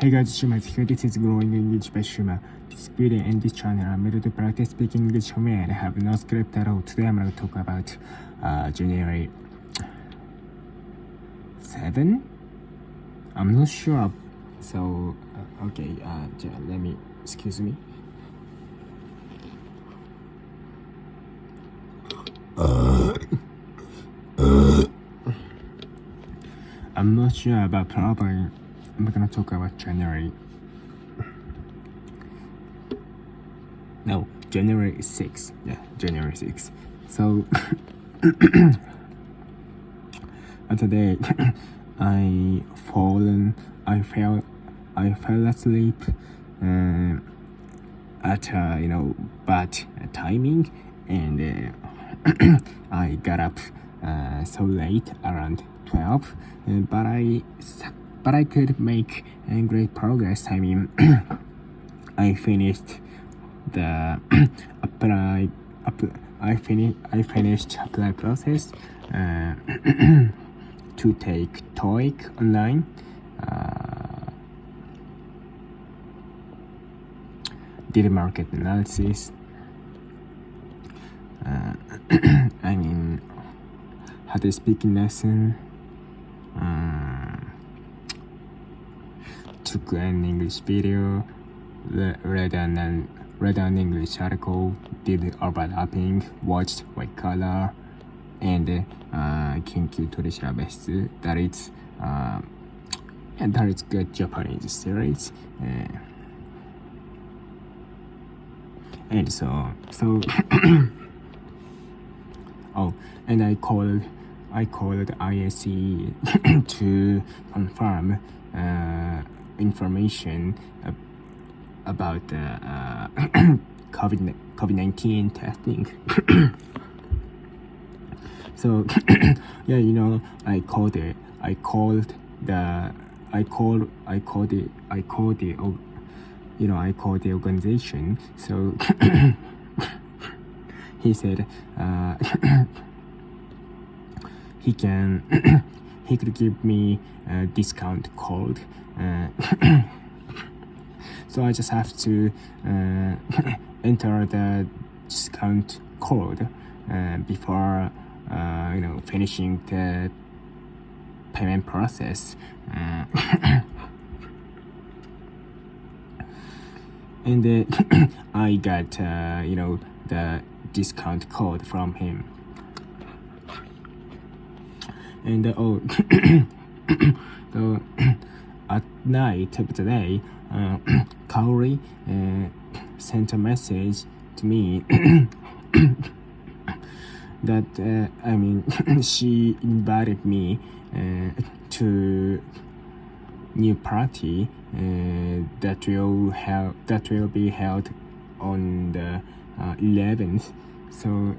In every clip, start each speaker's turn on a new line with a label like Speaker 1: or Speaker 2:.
Speaker 1: Hey guys, Shima here. This is Growing English by Shima. This video and this channel are made to practice speaking English for me and I have no script at all. Today I'm going to talk about January 7? I'm not sure. So, okay, let me, excuse me. I'm not sure about probably I'm gonna talk about January 6. Yeah, January 6. So today I fell asleep at bad timing, and I got up so late, around 12, but I could make great progress. I mean, I finished the I finished apply process to take TOEIC online. Did market analysis. I mean, had a speaking lesson. Took an English video, read an English article, did overlapping, watched White Collar, and 緊急取調室. That is good Japanese series, and so oh, and I called ISE to confirm information about the COVID-19 testing. So yeah, I called the organization. So he said he could give me a discount code. So I just have to enter the discount code before finishing the payment process. And I got the discount code from him. And so at night of the day, Kaori sent a message to me that she invited me to new party that will be held on the 11th. So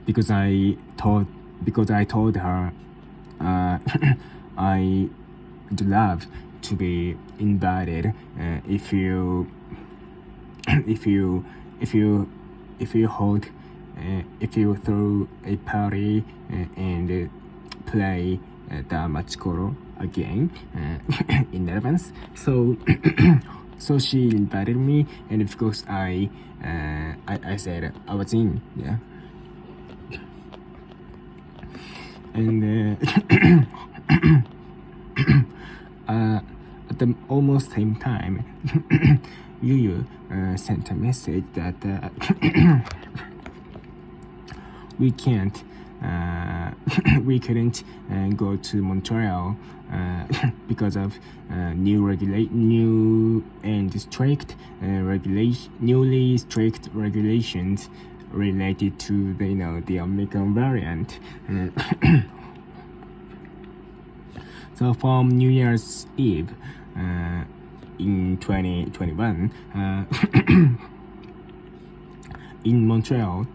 Speaker 1: because I told her I would love to be invited if you throw a party and play the Machicoro again in advance. So she invited me, and of course I said I was in. Yeah. And at the almost same time, Yu sent a message that we couldn't go to Montreal because of newly strict regulations related to the Omicron variant. So from New Year's Eve in 2021, in Montreal,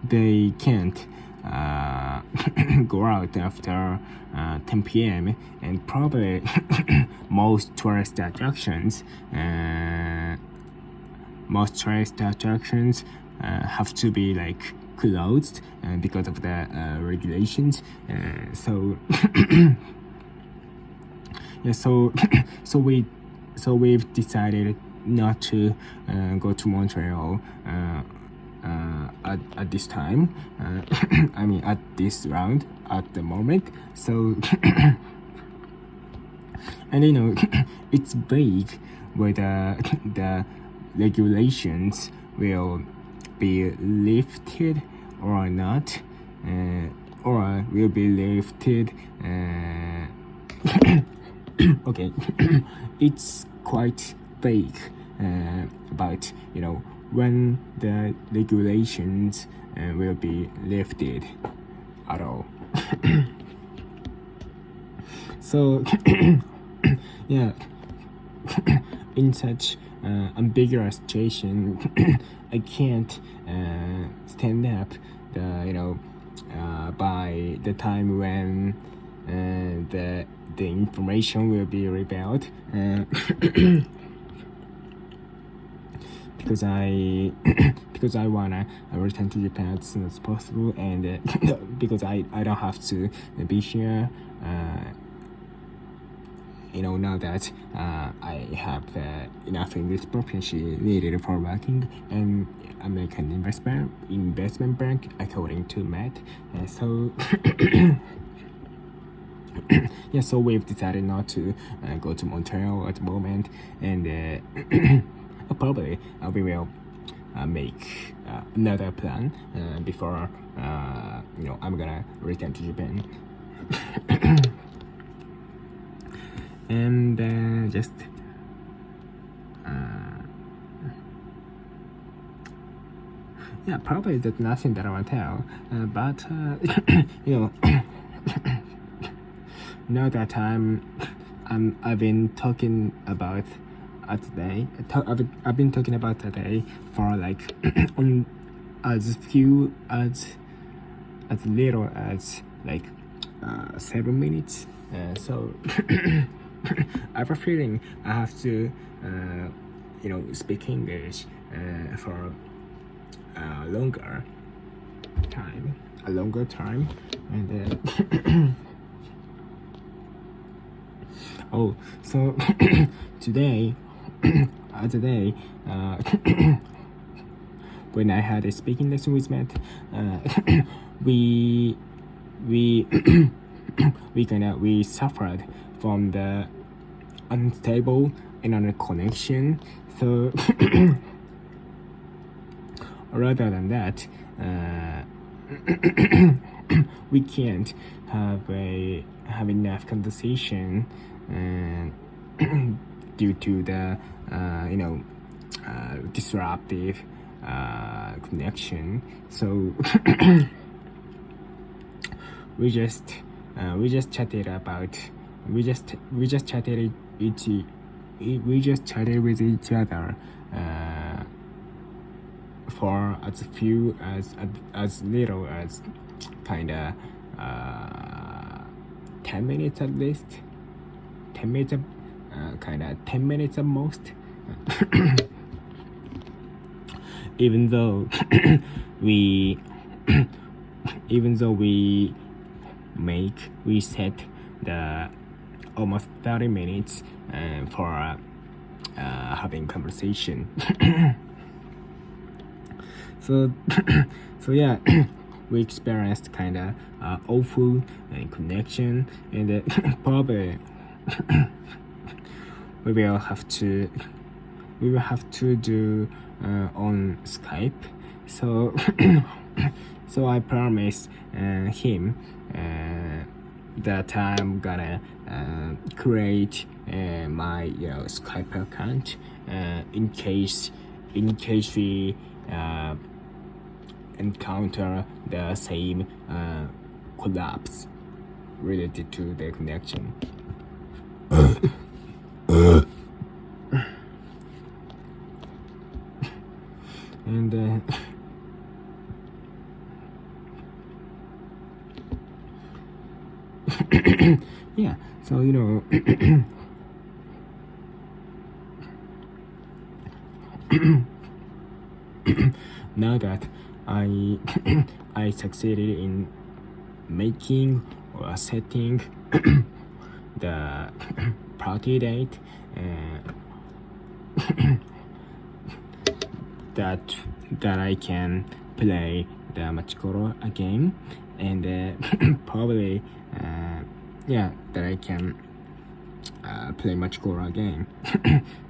Speaker 1: they can't go out after 10 p.m. and probably most tourist attractions have to be like closed because of the regulations. So yeah, so we've decided not to go to Montreal at this time. I mean, at this round, at the moment. So, and it's vague whether the regulations will be lifted or not, or will be lifted. Okay, it's quite vague about when the regulations will be lifted at all. So yeah, in such ambiguous situation, I can't stand up by the time when the information will be revealed. Because I wanna return to Japan as soon as possible, and because I don't have to be here. Now that I have enough English proficiency needed for working and American investment bank according to Matt. So yeah, so we've decided not to go to Montreal at the moment, and probably we will make another plan before I'm gonna return to Japan. And just yeah, probably that's nothing that I want to tell, but now that I've been talking about today. I've been talking about today for like on as little as like 7 minutes. So I have a feeling I have to speak English for a longer time, and oh, so today when I had a speaking lesson with Matt, we suffered from the unstable internet connection. So rather than that, we can't have enough conversation due to the disruptive connection. So we just chatted with each other for as little as kinda 10 minutes at least. 10 minutes at most. Even though we set the almost 30 minutes for having conversation. So yeah, we experienced kinda awful connection, and probably we will have to do on Skype. So so I promise him that I'm gonna create my Skype account in case we encounter the same collapse related to the connection. And yeah, so now that I I succeeded in making or setting the party date that I can play the Machicoro again, and probably that I can play Machicoro again.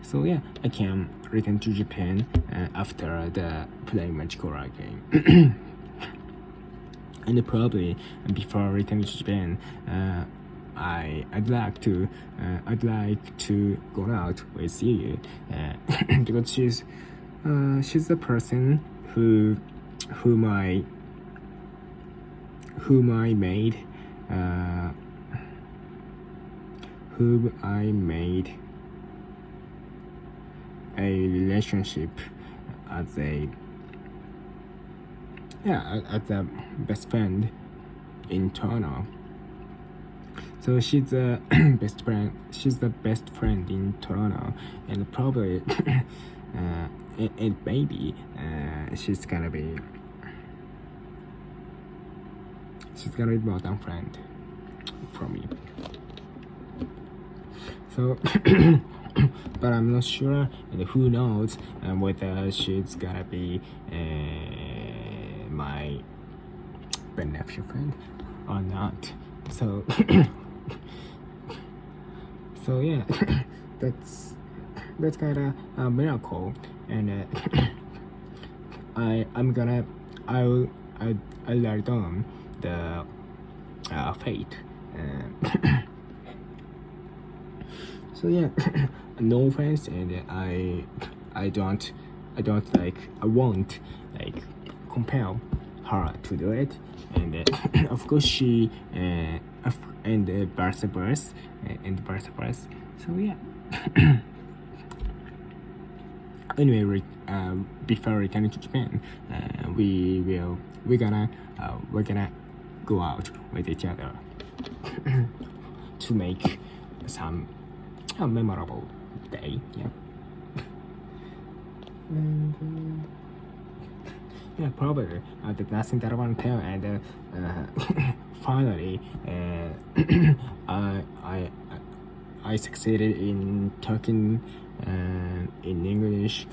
Speaker 1: So yeah, I can return to Japan after the playing Machicoro again. And probably before returning to Japan, I'd like to go out with you because she's the person whom I made a relationship as a best friend in Toronto. So she's the best friend. She's the best friend in Toronto, and probably and maybe she's gonna be more than friend for me. So, but I'm not sure, and who knows whether she's gonna be my beneficial friend or not. So, so yeah, that's kind of a miracle, and I'll let on the fate. So yeah, no offense, and I won't compel her to do it, and of course she and vice versa, So yeah. Anyway, before returning to Japan, we're gonna go out with each other to make some memorable day. Yeah. Yeah, probably. That's nothing that I want to tell. And finally, I succeeded in talking in English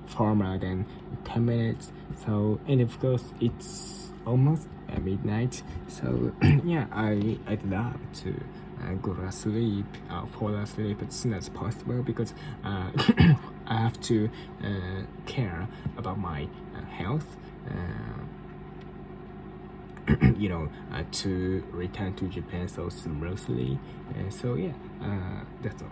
Speaker 1: for more than 10 minutes. So, and of course, it's almost midnight. So, yeah, I'd love to go to sleep, fall asleep as soon as possible, because I have to care about my health. To return to Japan so smoothly. So yeah, that's all.